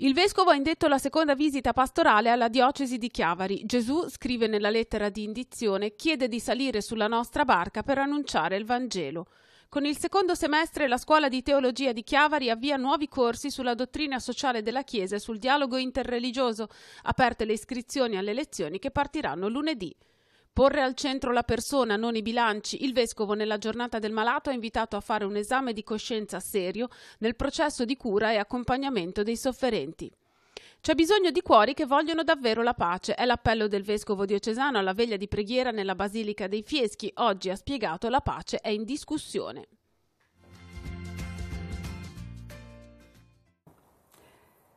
Il vescovo ha indetto la seconda visita pastorale alla diocesi di Chiavari. Gesù, scrive nella lettera di indizione, chiede di salire sulla nostra barca per annunciare il Vangelo. Con il secondo semestre la Scuola di Teologia di Chiavari avvia nuovi corsi sulla dottrina sociale della Chiesa e sul dialogo interreligioso, aperte le iscrizioni alle lezioni che partiranno lunedì. Porre al centro la persona, non i bilanci, il vescovo nella giornata del malato ha invitato a fare un esame di coscienza serio nel processo di cura e accompagnamento dei sofferenti. C'è bisogno di cuori che vogliono davvero la pace, è l'appello del vescovo diocesano alla veglia di preghiera nella Basilica dei Fieschi. Oggi ha spiegato la pace è in discussione.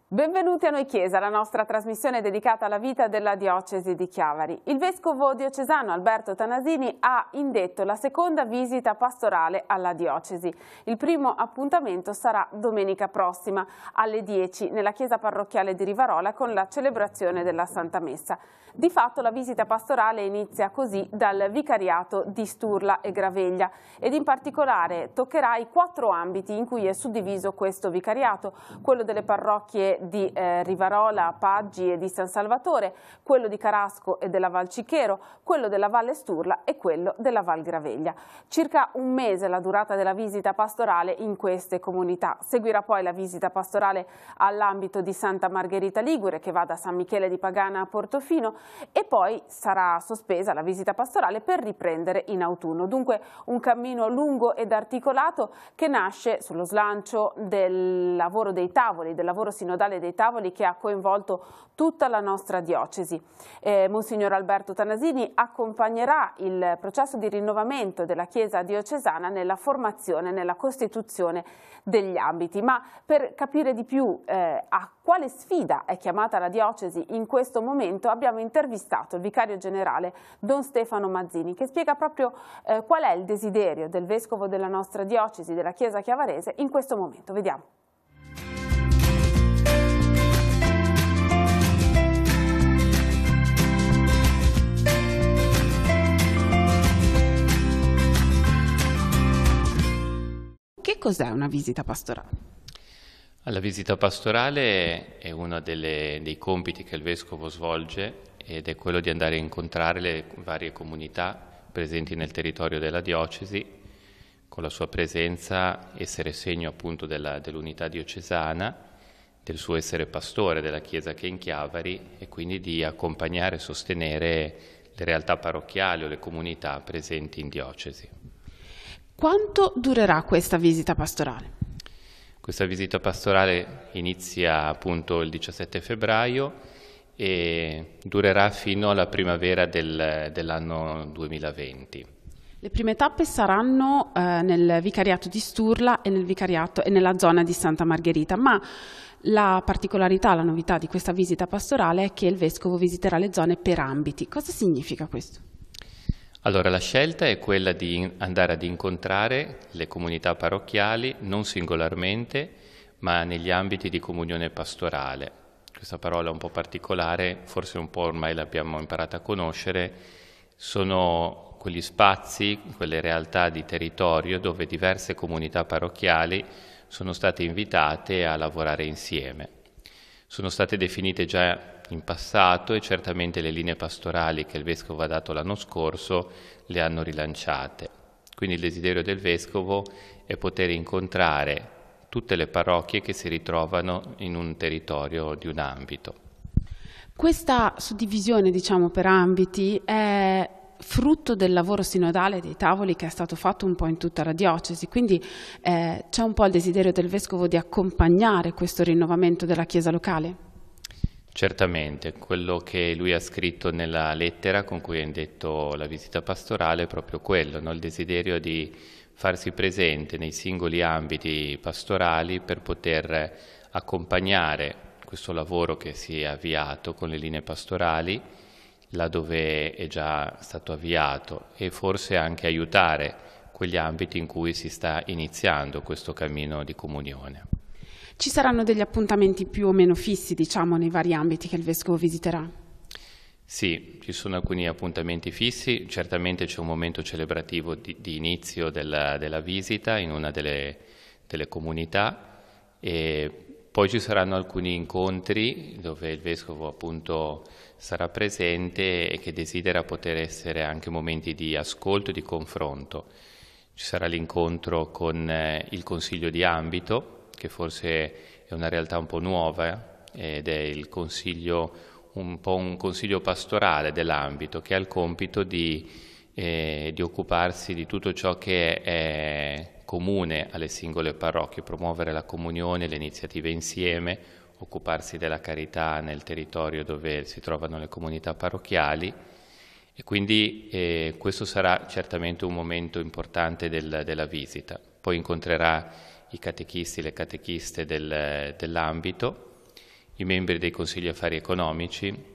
Benvenuti a Noi Chiesa, la nostra trasmissione dedicata alla vita della diocesi di Chiavari. Il vescovo diocesano Alberto Tanasini ha indetto la seconda visita pastorale alla diocesi. Il primo appuntamento sarà domenica prossima alle 10 nella chiesa parrocchiale di Rivarola con la celebrazione della Santa Messa. Di fatto la visita pastorale inizia così dal vicariato di Sturla e Graveglia ed in particolare toccherà i 4 ambiti in cui è suddiviso questo vicariato, quello delle parrocchie di Rivarola, Paggi e di San Salvatore, quello di Carasco e della Val Cicchero, quello della Valle Sturla e quello della Val Graveglia. Circa un mese la durata della visita pastorale in queste comunità. Seguirà poi la visita pastorale all'ambito di Santa Margherita Ligure che va da San Michele di Pagana a Portofino e poi sarà sospesa la visita pastorale per riprendere in autunno. Dunque un cammino lungo ed articolato che nasce sullo slancio del lavoro dei tavoli, del lavoro sinodale dei tavoli che ha coinvolto tutta la nostra diocesi. Monsignor Alberto Tanasini accompagnerà il processo di rinnovamento della Chiesa diocesana nella formazione, nella costituzione degli ambiti. Ma per capire di più a quale sfida è chiamata la diocesi in questo momento abbiamo intervistato il vicario generale Don Stefano Mazzini che spiega proprio qual è il desiderio del vescovo della nostra diocesi, della Chiesa chiavarese in questo momento. Vediamo. Che cos'è una visita pastorale? La visita pastorale è uno dei compiti che il vescovo svolge ed è quello di andare a incontrare le varie comunità presenti nel territorio della diocesi, con la sua presenza essere segno appunto dell'unità diocesana, del suo essere pastore della Chiesa che è in Chiavari e quindi di accompagnare e sostenere le realtà parrocchiali o le comunità presenti in diocesi. Quanto durerà questa visita pastorale? Questa visita pastorale inizia appunto il 17 febbraio e durerà fino alla primavera dell'anno 2020. Le prime tappe saranno nel vicariato di Sturla e nella zona di Santa Margherita, ma la particolarità, la novità di questa visita pastorale è che il vescovo visiterà le zone per ambiti. Cosa significa questo? Allora, la scelta è quella di andare ad incontrare le comunità parrocchiali, non singolarmente, ma negli ambiti di comunione pastorale. Questa parola è un po' particolare, forse un po' ormai l'abbiamo imparata a conoscere, sono quegli spazi, quelle realtà di territorio dove diverse comunità parrocchiali sono state invitate a lavorare insieme. Sono state definite già in passato e certamente le linee pastorali che il vescovo ha dato l'anno scorso le hanno rilanciate. Quindi il desiderio del vescovo è poter incontrare tutte le parrocchie che si ritrovano in un territorio di un ambito. Questa suddivisione, diciamo, per ambiti è frutto del lavoro sinodale dei tavoli che è stato fatto un po' in tutta la diocesi, quindi c'è un po' il desiderio del vescovo di accompagnare questo rinnovamento della Chiesa locale? Certamente, quello che lui ha scritto nella lettera con cui ha indetto la visita pastorale è proprio quello, no? Il desiderio di farsi presente nei singoli ambiti pastorali per poter accompagnare questo lavoro che si è avviato con le linee pastorali, laddove è già stato avviato, e forse anche aiutare quegli ambiti in cui si sta iniziando questo cammino di comunione. Ci saranno degli appuntamenti più o meno fissi, diciamo, nei vari ambiti che il vescovo visiterà? Sì, ci sono alcuni appuntamenti fissi, certamente c'è un momento celebrativo di inizio della visita in una delle comunità e poi ci saranno alcuni incontri dove il Vescovo appunto sarà presente e che desidera poter essere anche momenti di ascolto e di confronto. Ci sarà l'incontro con il Consiglio di ambito, che forse è una realtà un po' nuova, ed è il consiglio, un po' un consiglio pastorale dell'ambito, che ha il compito di occuparsi di tutto ciò che è comune alle singole parrocchie, promuovere la comunione, le iniziative insieme, occuparsi della carità nel territorio dove si trovano le comunità parrocchiali, e quindi questo sarà certamente un momento importante della visita. Poi incontrerà i catechisti, le catechiste dell'ambito, i membri dei consigli affari economici,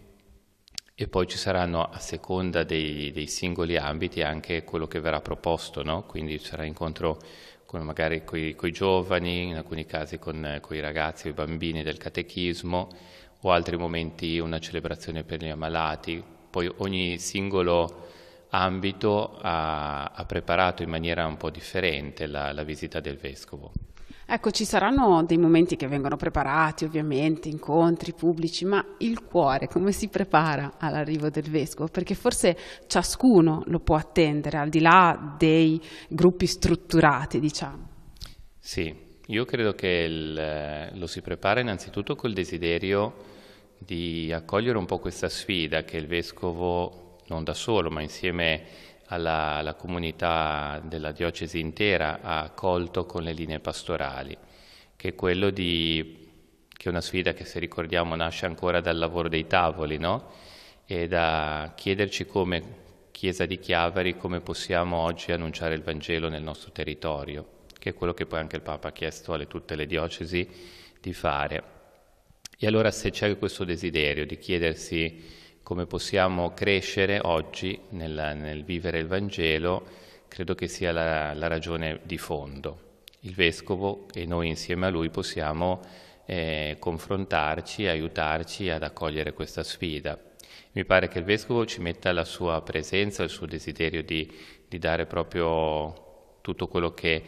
e poi ci saranno, a seconda dei singoli ambiti, anche quello che verrà proposto, no? Quindi ci sarà incontro magari con i giovani, in alcuni casi con i ragazzi o i bambini del catechismo, o altri momenti, una celebrazione per gli ammalati. Poi ogni singolo ambito ha preparato in maniera un po' differente la visita del Vescovo. Ecco, ci saranno dei momenti che vengono preparati, ovviamente, incontri pubblici, ma il cuore come si prepara all'arrivo del Vescovo? Perché forse ciascuno lo può attendere, al di là dei gruppi strutturati, diciamo. Sì, io credo che lo si prepara innanzitutto col desiderio di accogliere un po' questa sfida che il Vescovo, non da solo, ma insieme alla comunità della diocesi intera, ha accolto con le linee pastorali, che è quello che è una sfida che, se ricordiamo, nasce ancora dal lavoro dei tavoli, no? E da chiederci come Chiesa di Chiavari, come possiamo oggi annunciare il Vangelo nel nostro territorio, che è quello che poi anche il Papa ha chiesto a tutte le diocesi di fare. E allora, se c'è questo desiderio di chiedersi come possiamo crescere oggi nel vivere il Vangelo, credo che sia la ragione di fondo. Il Vescovo e noi insieme a lui possiamo confrontarci, aiutarci ad accogliere questa sfida. Mi pare che il Vescovo ci metta la sua presenza, il suo desiderio di dare proprio tutto quello che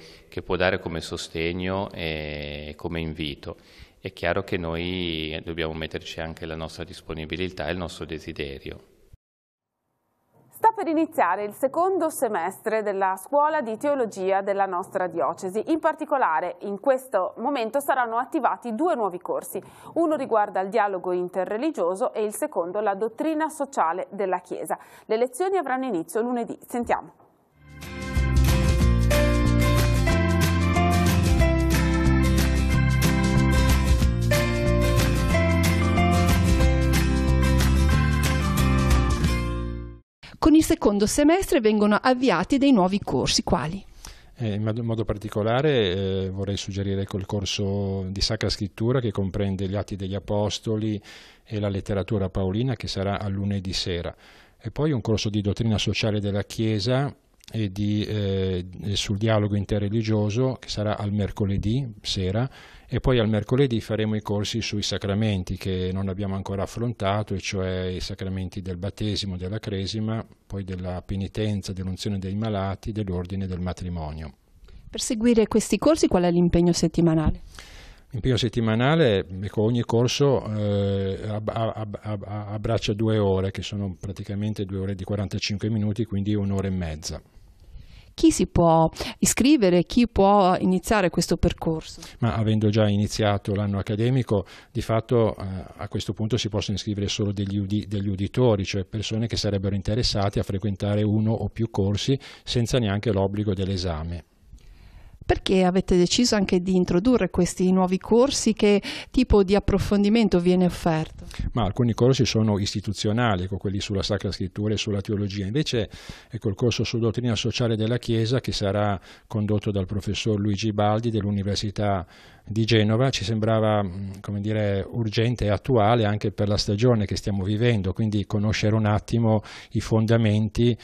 può dare come sostegno e come invito. È chiaro che noi dobbiamo metterci anche la nostra disponibilità e il nostro desiderio. Sta per iniziare il secondo semestre della scuola di teologia della nostra diocesi. In particolare, in questo momento saranno attivati 2 nuovi corsi. Uno riguarda il dialogo interreligioso e il secondo la dottrina sociale della Chiesa. Le lezioni avranno inizio lunedì. Sentiamo. Con il secondo semestre vengono avviati dei nuovi corsi, quali? In modo particolare vorrei suggerire il corso di Sacra Scrittura, che comprende gli Atti degli Apostoli e la letteratura paolina, che sarà a lunedì sera, e poi un corso di dottrina sociale della Chiesa e sul dialogo interreligioso, che sarà al mercoledì sera, e poi al mercoledì faremo i corsi sui sacramenti che non abbiamo ancora affrontato, e cioè i sacramenti del battesimo, della cresima, poi della penitenza, dell'unzione dei malati, dell'ordine del matrimonio. Per seguire questi corsi qual è l'impegno settimanale? L'impegno settimanale, ogni corso abbraccia 2 ore, che sono praticamente 2 ore di 45 minuti, quindi 1 ora e mezza. Chi si può iscrivere, chi può iniziare questo percorso? Ma avendo già iniziato l'anno accademico, di fatto a questo punto si possono iscrivere solo degli uditori, cioè persone che sarebbero interessati a frequentare uno o più corsi senza neanche l'obbligo dell'esame. Perché avete deciso anche di introdurre questi nuovi corsi? Che tipo di approfondimento viene offerto? Ma alcuni corsi sono istituzionali, quelli sulla Sacra Scrittura e sulla teologia. Invece il corso su dottrina sociale della Chiesa, che sarà condotto dal professor Luigi Baldi dell'Università di Genova, ci sembrava, come dire, urgente e attuale anche per la stagione che stiamo vivendo, quindi conoscere un attimo i fondamenti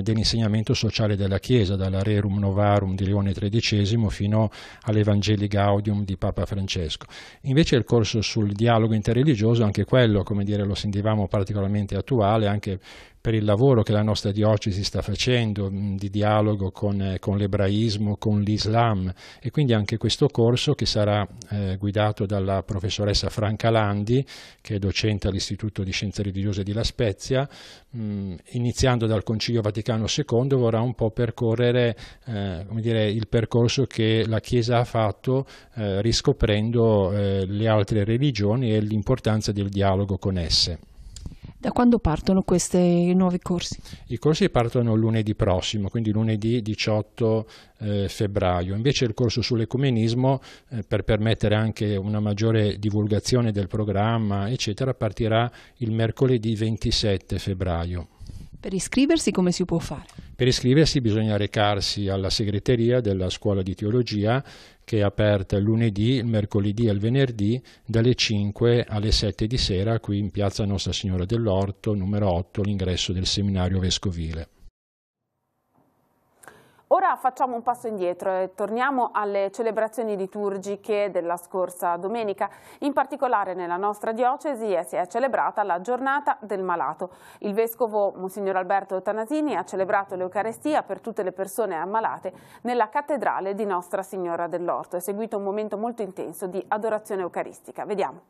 dell'insegnamento sociale della Chiesa, dalla Rerum Novarum di Leone XIII fino all'Evangelii Gaudium di Papa Francesco. Invece il corso sul dialogo interreligioso, anche quello, come dire, lo sentivamo particolarmente attuale, anche per il lavoro che la nostra diocesi sta facendo di dialogo con l'ebraismo, con l'Islam, e quindi anche questo corso che sarà guidato dalla professoressa Franca Landi, che è docente all'Istituto di Scienze Religiose di La Spezia, iniziando dal Concilio Vaticano II, vorrà un po' percorrere il percorso che la Chiesa ha fatto riscoprendo le altre religioni e l'importanza del dialogo con esse. Da quando partono questi nuovi corsi? I corsi partono lunedì prossimo, quindi lunedì 18 febbraio. Invece il corso sull'ecumenismo, per permettere anche una maggiore divulgazione del programma, eccetera, partirà il mercoledì 27 febbraio. Per iscriversi come si può fare? Per iscriversi bisogna recarsi alla segreteria della Scuola di Teologia, che è aperta il lunedì, il mercoledì e il venerdì dalle 5 alle 7 di sera qui in piazza Nostra Signora dell'Orto, numero 8, l'ingresso del seminario vescovile. Ora facciamo un passo indietro e torniamo alle celebrazioni liturgiche della scorsa domenica. In particolare nella nostra diocesi si è celebrata la giornata del malato. Il vescovo Monsignor Alberto Tanasini ha celebrato l'Eucarestia per tutte le persone ammalate nella cattedrale di Nostra Signora dell'Orto. È seguito un momento molto intenso di adorazione eucaristica. Vediamo.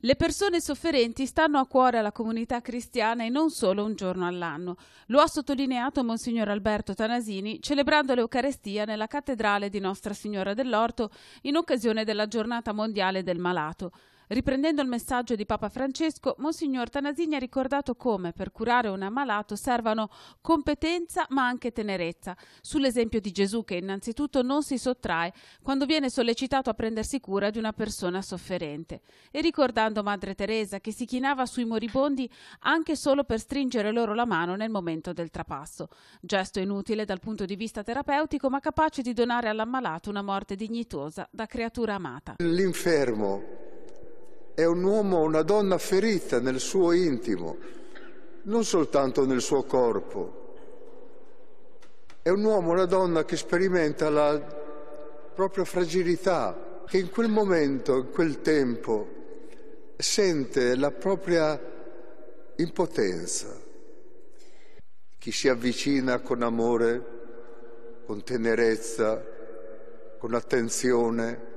Le persone sofferenti stanno a cuore alla comunità cristiana e non solo un giorno all'anno. Lo ha sottolineato Monsignor Alberto Tanasini celebrando l'Eucarestia nella cattedrale di Nostra Signora dell'Orto in occasione della Giornata Mondiale del Malato. Riprendendo il messaggio di Papa Francesco, Monsignor Tanasini ha ricordato come per curare un ammalato servano competenza ma anche tenerezza, sull'esempio di Gesù che innanzitutto non si sottrae quando viene sollecitato a prendersi cura di una persona sofferente, e ricordando Madre Teresa che si chinava sui moribondi anche solo per stringere loro la mano nel momento del trapasso, gesto inutile dal punto di vista terapeutico ma capace di donare all'ammalato una morte dignitosa da creatura amata. L'infermo è un uomo o una donna ferita nel suo intimo, non soltanto nel suo corpo. È un uomo o una donna che sperimenta la propria fragilità, che in quel momento, in quel tempo, sente la propria impotenza. Chi si avvicina con amore, con tenerezza, con attenzione,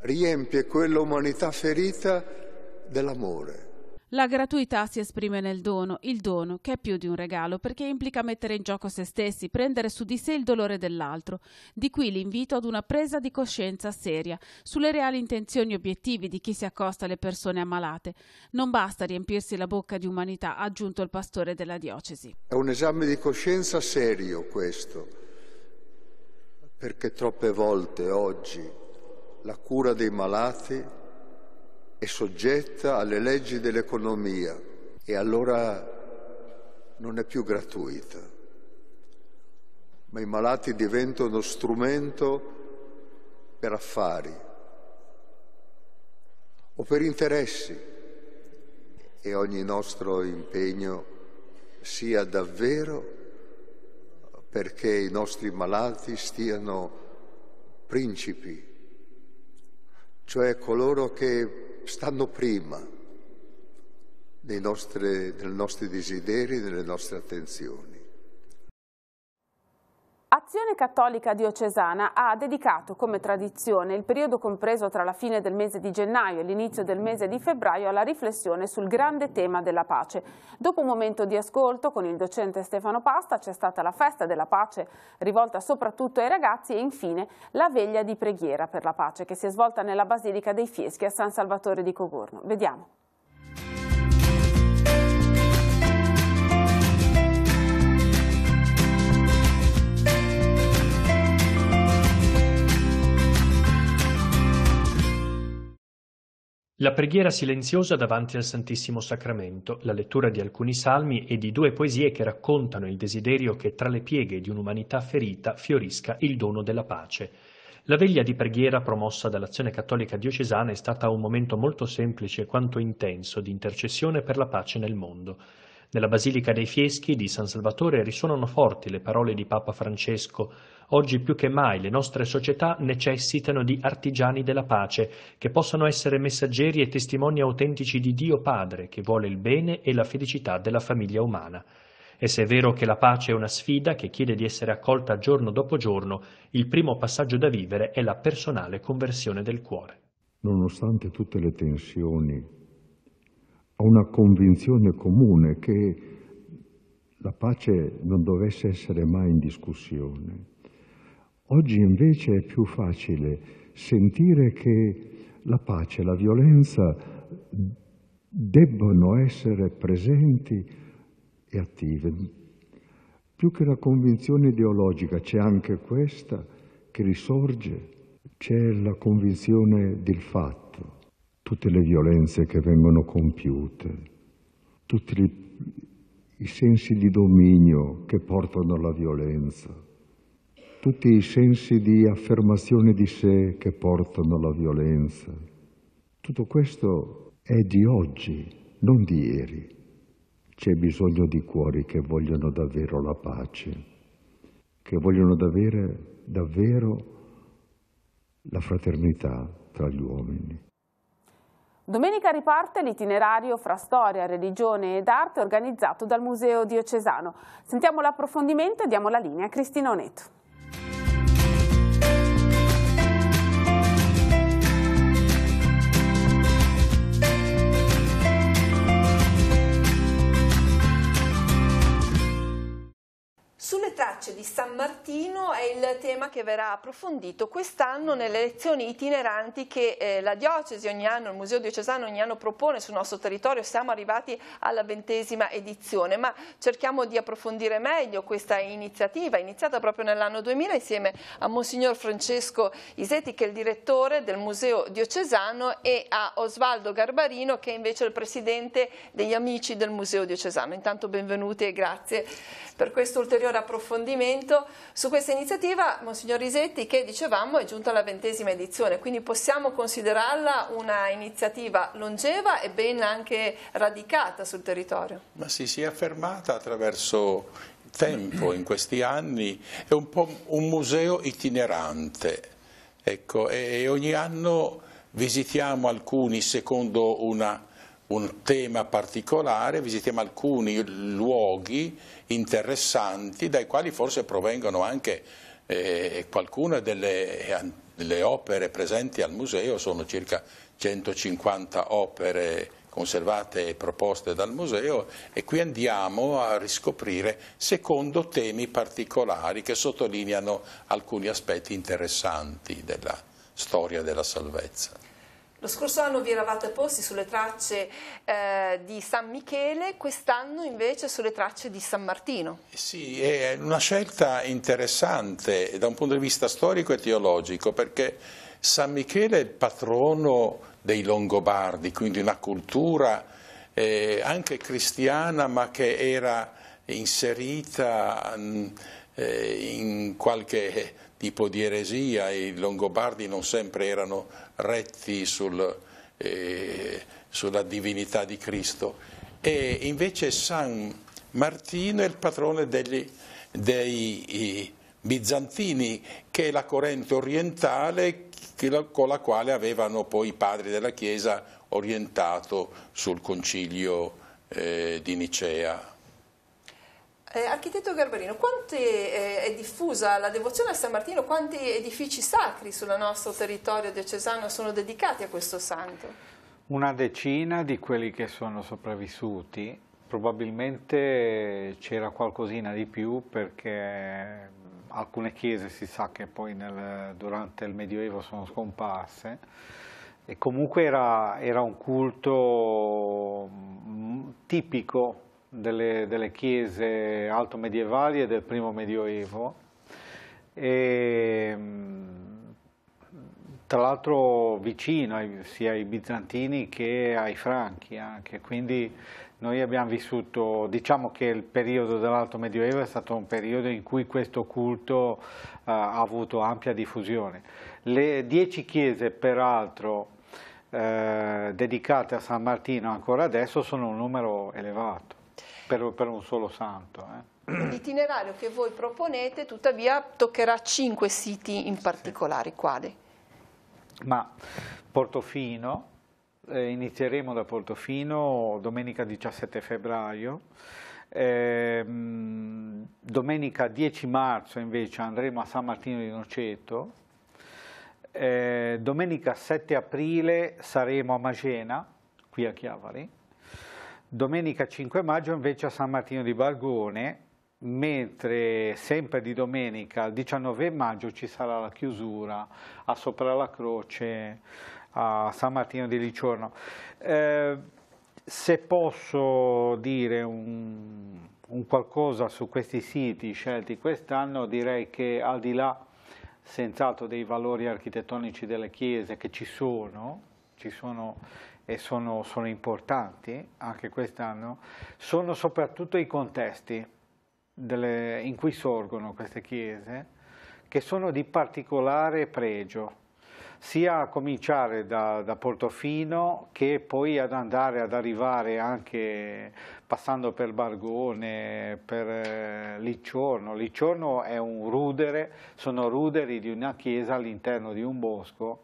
riempie quell'umanità ferita dell'amore. La gratuità si esprime nel dono, il dono che è più di un regalo perché implica mettere in gioco se stessi, prendere su di sé il dolore dell'altro. Di qui l'invito ad una presa di coscienza seria sulle reali intenzioni e obiettivi di chi si accosta alle persone ammalate. Non basta riempirsi la bocca di umanità, ha aggiunto il pastore della diocesi. È un esame di coscienza serio questo, perché troppe volte oggi la cura dei malati è soggetta alle leggi dell'economia e allora non è più gratuita, ma i malati diventano strumento per affari o per interessi, e ogni nostro impegno sia davvero perché i nostri malati stiano principi, cioè coloro che stanno prima dei nostri desideri, delle nostre attenzioni. Azione Cattolica Diocesana ha dedicato come tradizione il periodo compreso tra la fine del mese di gennaio e l'inizio del mese di febbraio alla riflessione sul grande tema della pace. Dopo un momento di ascolto con il docente Stefano Pasta c'è stata la festa della pace rivolta soprattutto ai ragazzi e infine la veglia di preghiera per la pace che si è svolta nella Basilica dei Fieschi a San Salvatore di Cogorno. Vediamo. La preghiera silenziosa davanti al Santissimo Sacramento, la lettura di alcuni salmi e di due poesie che raccontano il desiderio che tra le pieghe di un'umanità ferita fiorisca il dono della pace. La veglia di preghiera promossa dall'Azione Cattolica Diocesana è stata un momento molto semplice quanto intenso di intercessione per la pace nel mondo. Nella Basilica dei Fieschi di San Salvatore risuonano forti le parole di Papa Francesco: oggi più che mai le nostre società necessitano di artigiani della pace, che possano essere messaggeri e testimoni autentici di Dio Padre, che vuole il bene e la felicità della famiglia umana. E se è vero che la pace è una sfida che chiede di essere accolta giorno dopo giorno, il primo passaggio da vivere è la personale conversione del cuore. Nonostante tutte le tensioni, ho una convinzione comune che la pace non dovesse essere mai in discussione. Oggi invece è più facile sentire che la pace e la violenza debbono essere presenti e attive. Più che la convinzione ideologica c'è anche questa che risorge, c'è la convinzione del fatto. Tutte le violenze che vengono compiute, tutti i sensi di dominio che portano alla violenza, tutti i sensi di affermazione di sé che portano alla violenza. Tutto questo è di oggi, non di ieri. C'è bisogno di cuori che vogliono davvero la pace, che vogliono davvero la fraternità tra gli uomini. Domenica riparte l'itinerario fra storia, religione ed arte organizzato dal Museo Diocesano. Sentiamo l'approfondimento e diamo la linea a Cristina Oneto. Sulle tracce di San Martino è il tema che verrà approfondito quest'anno nelle lezioni itineranti che la diocesi ogni anno, il Museo Diocesano ogni anno propone sul nostro territorio. Siamo arrivati alla 20ª edizione, ma cerchiamo di approfondire meglio questa iniziativa, iniziata proprio nell'anno 2000 insieme a Monsignor Francesco Isetti, che è il direttore del Museo Diocesano, e a Osvaldo Garbarino, che è invece il presidente degli Amici del Museo Diocesano. Intanto benvenuti e grazie per questo ulteriore approfondimento su questa iniziativa. Monsignor Isetti, che dicevamo è giunta alla 20ª edizione, quindi possiamo considerarla una iniziativa longeva e ben anche radicata sul territorio. Ma sì, si è affermata attraverso il tempo, in questi anni, è un po' un museo itinerante, ecco, e ogni anno visitiamo alcuni secondo un tema particolare, visitiamo alcuni luoghi interessanti dai quali forse provengono anche qualcuna delle opere presenti al museo. Sono circa 150 opere conservate e proposte dal museo, e qui andiamo a riscoprire secondo temi particolari che sottolineano alcuni aspetti interessanti della storia della salvezza. Lo scorso anno vi eravate posti sulle tracce di San Michele, quest'anno invece sulle tracce di San Martino. Sì, è una scelta interessante da un punto di vista storico e teologico, perché San Michele è il patrono dei Longobardi, quindi una cultura anche cristiana, ma che era inserita in qualche tipo di eresia. I Longobardi non sempre erano retti sulla divinità di Cristo, e invece San Martino è il patrone dei bizantini, che è la corrente orientale con la quale avevano poi i padri della Chiesa orientato sul concilio di Nicea. Architetto Garbarino, quanto è diffusa la devozione a San Martino? Quanti edifici sacri sul nostro territorio diocesano sono dedicati a questo santo? Una decina di quelli che sono sopravvissuti. Probabilmente c'era qualcosina di più, perché alcune chiese si sa che poi durante il Medioevo sono scomparse, e comunque era un culto tipico delle chiese altomedievali e del primo Medioevo, e tra l'altro vicino sia ai bizantini che ai franchi anche, quindi noi abbiamo vissuto, diciamo che il periodo dell'Alto Medioevo è stato un periodo in cui questo culto ha avuto ampia diffusione. Le 10 chiese peraltro dedicate a San Martino ancora adesso sono un numero elevato. per un solo santo. L'itinerario che voi proponete tuttavia toccherà 5 siti in particolare, quali? Ma Portofino, inizieremo da Portofino domenica 17 febbraio, domenica 10 marzo invece andremo a San Martino di Noceto, domenica 7 aprile saremo a Magena, qui a Chiavari, domenica 5 maggio invece a San Martino di Bargone, mentre sempre di domenica, il 19 maggio, ci sarà la chiusura a Sopra la Croce, a San Martino di Liciorno. Se posso dire un qualcosa su questi siti scelti quest'anno, direi che al di là senz'altro dei valori architettonici delle chiese che ci sono e sono importanti anche quest'anno, sono soprattutto i contesti in cui sorgono queste chiese, che sono di particolare pregio, sia a cominciare da Portofino che poi ad arrivare anche passando per Bargone, per Liciorno. Liciorno è un rudere, sono ruderi di una chiesa all'interno di un bosco,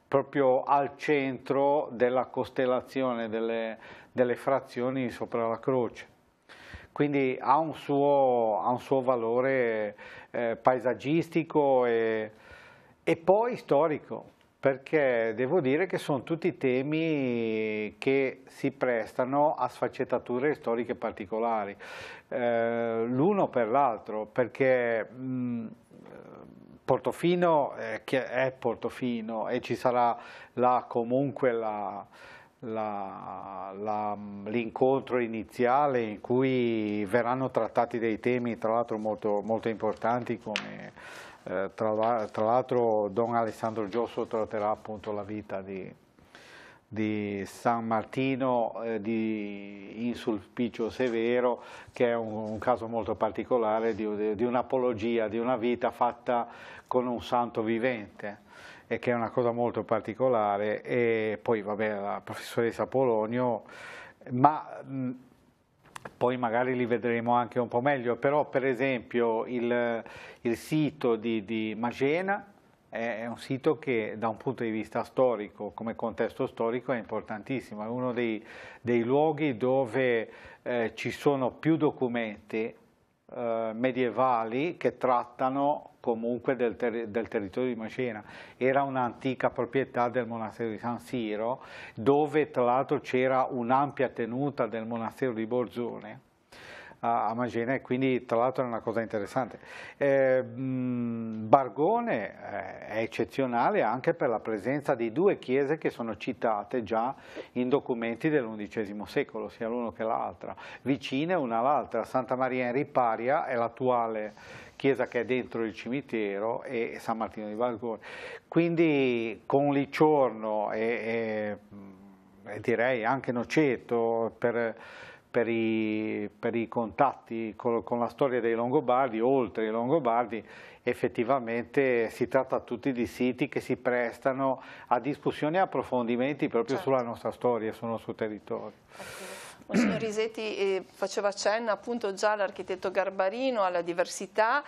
proprio al centro della costellazione delle frazioni Sopra la Croce. Quindi ha un suo valore paesaggistico e poi storico, perché devo dire che sono tutti temi che si prestano a sfaccettature storiche particolari, l'uno per l'altro, perché Portofino è Portofino e ci sarà là comunque l'incontro iniziale in cui verranno trattati dei temi tra l'altro molto, molto importanti, come tra l'altro Don Alessandro Giosso tratterà appunto la vita di San Martino in Sulpicio Severo, che è un caso molto particolare di un'apologia di una vita fatta con un santo vivente, e che è una cosa molto particolare. E poi vabbè, la professoressa Polonio, ma poi magari li vedremo anche un po' meglio, però per esempio il sito di Magena è un sito che da un punto di vista storico, come contesto storico, è importantissimo, è uno dei luoghi dove ci sono più documenti medievali che trattano comunque del territorio di Magena. Era un'antica proprietà del monastero di San Siro, dove tra l'altro c'era un'ampia tenuta del monastero di Borzone a Magena, e quindi tra l'altro è una cosa interessante. Bargone è eccezionale anche per la presenza di due chiese che sono citate già in documenti dell'XI secolo, sia l'uno che l'altra, vicine una all'altra. Santa Maria in Riparia è l'attuale chiesa che è dentro il cimitero, e San Martino di Bargone. Quindi con Liciorno e direi anche Noceto, per i contatti con la storia dei Longobardi, oltre i Longobardi, effettivamente si tratta tutti di siti che si prestano a discussioni e approfondimenti proprio sulla nostra storia e sul nostro territorio. Monsignor Risetti faceva accenno appunto già all'architetto Garbarino, alla diversità,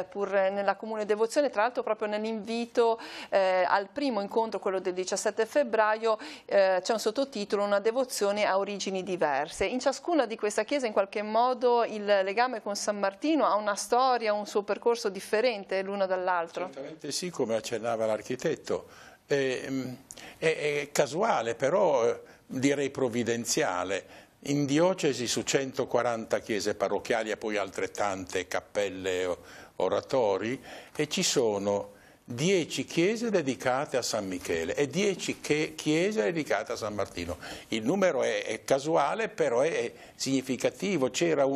pur nella comune devozione. Tra l'altro proprio nell'invito al primo incontro, quello del 17 febbraio, c'è un sottotitolo: una devozione a origini diverse. In ciascuna di questa chiesa in qualche modo il legame con San Martino ha una storia, un suo percorso differente l'uno dall'altro? Certamente sì, come accennava l'architetto. È casuale, però direi provvidenziale. In diocesi su 140 chiese parrocchiali e poi altrettante cappelle, oratori, e ci sono 10 chiese dedicate a San Michele e 10 chiese dedicate a San Martino. Il numero è casuale, però è significativo. C'era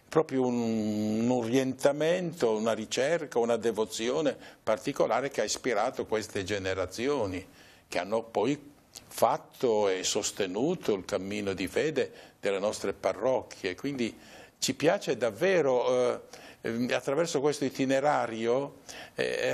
proprio un orientamento, una ricerca, una devozione particolare che ha ispirato queste generazioni, che hanno poi fatto e sostenuto il cammino di fede delle nostre parrocchie. Quindi ci piace davvero attraverso questo itinerario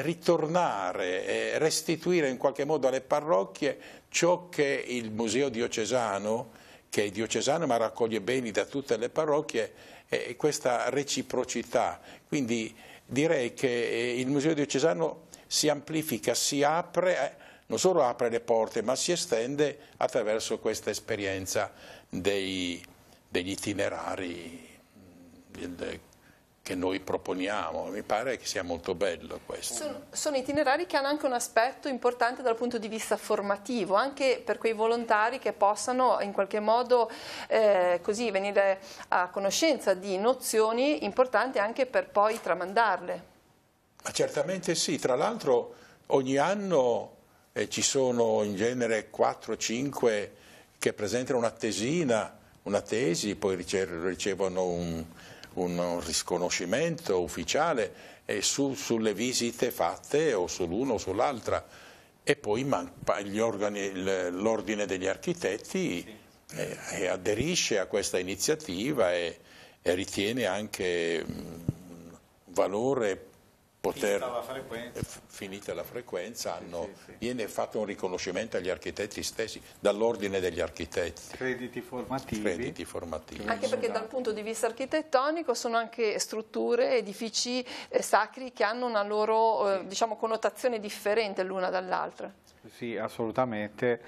ritornare, restituire in qualche modo alle parrocchie ciò che il Museo Diocesano, che è diocesano ma raccoglie beni da tutte le parrocchie, e questa reciprocità. Quindi direi che il Museo diocesano si amplifica, si apre, non solo apre le porte, ma si estende attraverso questa esperienza degli itinerari che noi proponiamo. Mi pare che sia molto bello questo. Sono itinerari che hanno anche un aspetto importante dal punto di vista formativo, anche per quei volontari che possano in qualche modo così venire a conoscenza di nozioni importanti anche per poi tramandarle. Ma certamente sì, tra l'altro ogni anno ci sono in genere 4-5 che presentano una tesina, una tesi, poi ricevono un riconoscimento ufficiale sulle visite fatte o sull'uno o sull'altra, e poi l'ordine degli architetti aderisce a questa iniziativa e ritiene anche valore finita la frequenza, viene fatto un riconoscimento agli architetti stessi, dall'ordine degli architetti. Crediti formativi. Anche perché dal punto di vista architettonico sono anche strutture, edifici sacri che hanno una loro diciamo, connotazione differente l'una dall'altra. Sì, assolutamente.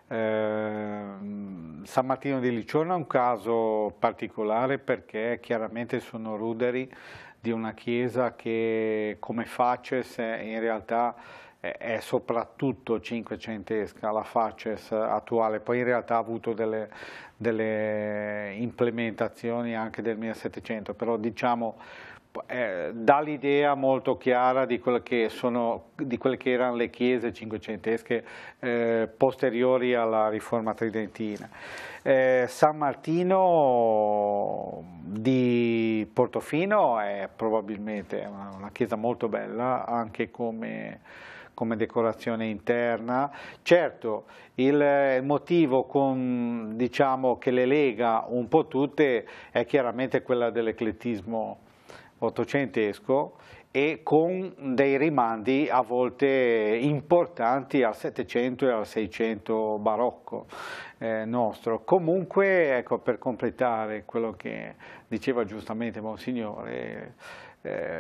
San Martino di Liciorno è un caso particolare perché chiaramente sono ruderi di una chiesa che come facies in realtà è soprattutto cinquecentesca, la facies attuale, poi in realtà ha avuto delle implementazioni anche del 1700, però diciamo dà l'idea molto chiara di quelle che erano le chiese cinquecentesche posteriori alla Riforma Tridentina. San Martino di Portofino è probabilmente una chiesa molto bella anche come decorazione interna. Certo, il motivo diciamo, che le lega un po' tutte è chiaramente quella dell'eclettismo ottocentesco e con dei rimandi a volte importanti al 700 e al 600 barocco nostro. Comunque, ecco, per completare quello che diceva giustamente Monsignore,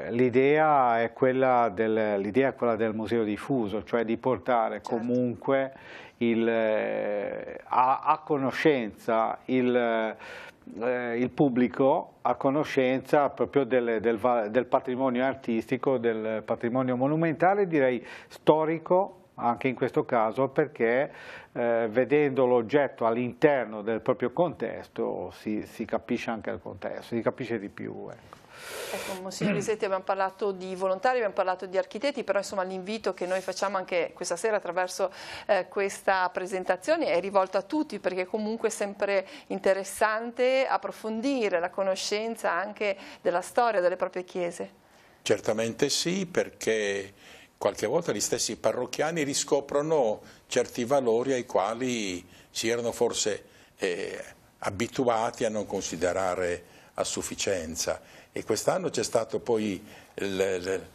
l'idea è quella del museo diffuso, cioè di portare comunque a conoscenza il pubblico, a conoscenza proprio del patrimonio artistico, del patrimonio monumentale, direi storico anche in questo caso, perché vedendo l'oggetto all'interno del proprio contesto si capisce anche il contesto, si capisce di più. Ecco, Monsignor Lisetti, abbiamo parlato di volontari, abbiamo parlato di architetti, però insomma l'invito che noi facciamo anche questa sera attraverso questa presentazione è rivolto a tutti, perché comunque è sempre interessante approfondire la conoscenza anche della storia delle proprie chiese. Certamente sì, perché qualche volta gli stessi parrocchiani riscoprono certi valori ai quali si erano forse abituati a non considerare a sufficienza. E quest'anno c'è stato poi il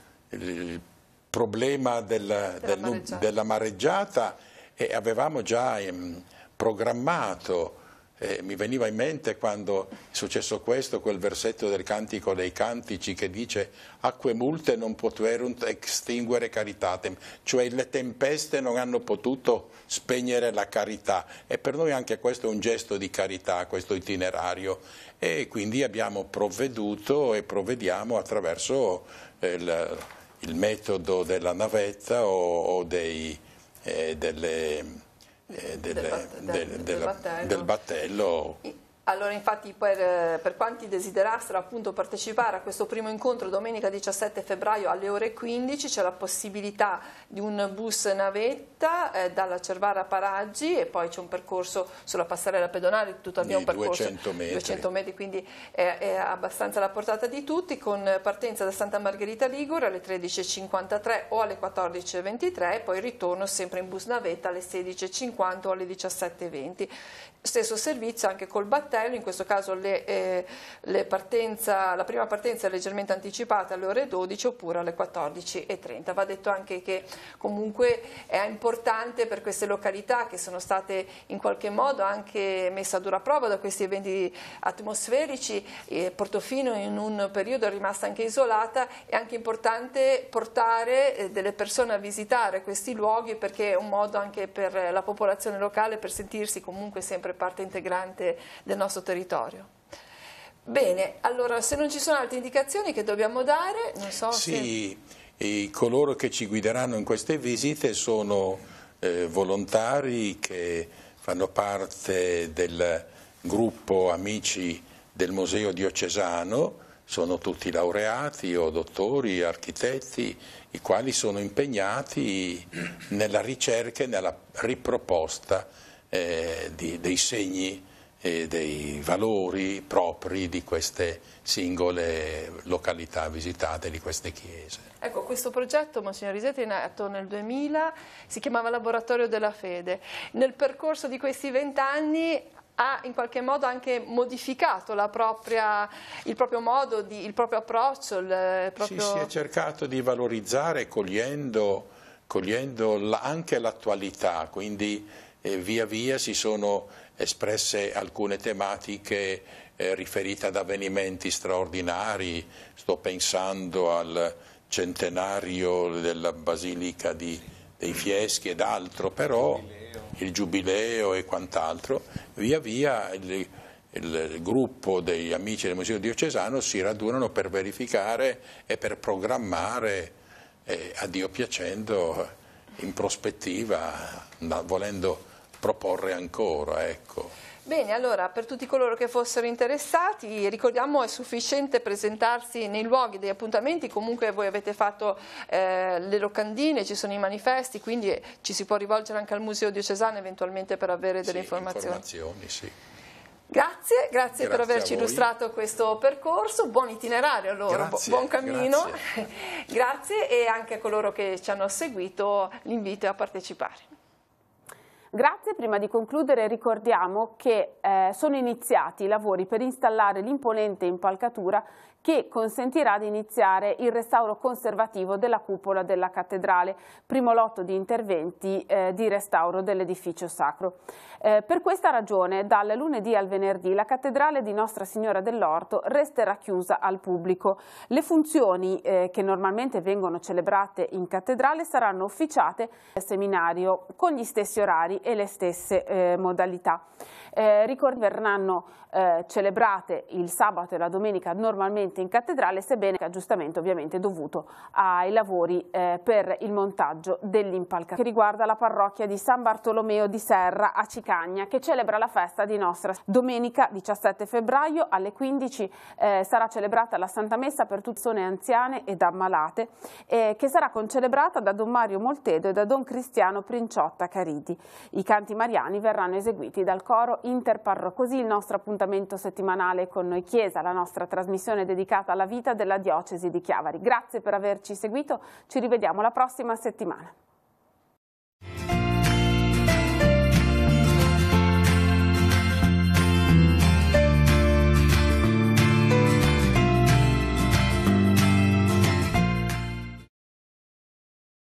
problema della mareggiata e avevamo già programmato, mi veniva in mente quando è successo questo, quel versetto del Cantico dei Cantici che dice acque multe non poterunt extinguere caritatem, cioè le tempeste non hanno potuto spegnere la carità, e per noi anche questo è un gesto di carità, questo itinerario, e quindi abbiamo provveduto e provvediamo attraverso il metodo della navetta o del battello. Allora infatti per quanti desiderassero appunto partecipare a questo primo incontro domenica 17 febbraio alle ore 15 c'è la possibilità di un bus navetta dalla Cervara a Paraggi, e poi c'è un percorso sulla passerella pedonale, tuttavia un percorso 200 metri, quindi è abbastanza alla portata di tutti, con partenza da Santa Margherita Ligure alle 13:53 o alle 14:23 e poi ritorno sempre in bus navetta alle 16:50 o alle 17:20. Stesso servizio anche col battello cartello, in questo caso la prima partenza è leggermente anticipata alle ore 12 oppure alle 14:30. Va detto anche che comunque è importante per queste località che sono state in qualche modo anche messe a dura prova da questi eventi atmosferici. Portofino in un periodo è rimasta anche isolata, è anche importante portare delle persone a visitare questi luoghi, perché è un modo anche per la popolazione locale per sentirsi comunque sempre parte integrante del nostro territorio. Bene, allora se non ci sono altre indicazioni che dobbiamo dare, non so se... Sì, coloro che ci guideranno in queste visite sono volontari che fanno parte del gruppo Amici del Museo Diocesano, sono tutti laureati o dottori, architetti, i quali sono impegnati nella ricerca e nella riproposta dei segni e dei valori propri di queste singole località visitate, di queste chiese. Ecco, questo progetto, Monsignor Risetti, è nato nel 2000, si chiamava Laboratorio della Fede. Nel percorso di questi 20 anni ha in qualche modo anche modificato il proprio modo, il proprio approccio. Sì, si è cercato di valorizzare cogliendo anche l'attualità, quindi via via si sono espresse alcune tematiche riferite ad avvenimenti straordinari. Sto pensando al centenario della Basilica dei Fieschi ed altro, però il Giubileo e quant'altro. Via via il gruppo degli Amici del Museo Diocesano si radunano per verificare e per programmare, a Dio piacendo, in prospettiva, volendo proporre ancora, ecco. Bene, allora per tutti coloro che fossero interessati, ricordiamo è sufficiente presentarsi nei luoghi degli appuntamenti, comunque voi avete fatto le locandine, ci sono i manifesti, quindi ci si può rivolgere anche al Museo Diocesano eventualmente per avere delle informazioni. Sì. Grazie per averci illustrato questo percorso, buon itinerario allora, buon cammino, grazie e anche a coloro che ci hanno seguito l'invito a partecipare. Grazie, prima di concludere ricordiamo che sono iniziati i lavori per installare l'imponente impalcatura che consentirà di iniziare il restauro conservativo della cupola della cattedrale, primo lotto di interventi di restauro dell'edificio sacro. Per questa ragione, dal lunedì al venerdì, la cattedrale di Nostra Signora dell'Orto resterà chiusa al pubblico. Le funzioni che normalmente vengono celebrate in cattedrale saranno officiate al seminario con gli stessi orari e le stesse modalità. Verranno celebrate il sabato e la domenica normalmente in cattedrale, sebbene aggiustamento ovviamente dovuto ai lavori per il montaggio dell'impalcatura, che riguarda la parrocchia di San Bartolomeo di Serra a Cicagna, che celebra la festa di Nostra. Domenica 17 febbraio alle 15 sarà celebrata la Santa Messa per tutte le persone anziane ed ammalate, che sarà concelebrata da Don Mario Moltedo e da Don Cristiano Princiotta Caridi. I canti mariani verranno eseguiti dal coro interparrocchiale. Così il nostro appuntamento settimanale con Noi Chiesa, la nostra trasmissione dedicata alla vita della diocesi di Chiavari. Grazie per averci seguito, ci rivediamo la prossima settimana.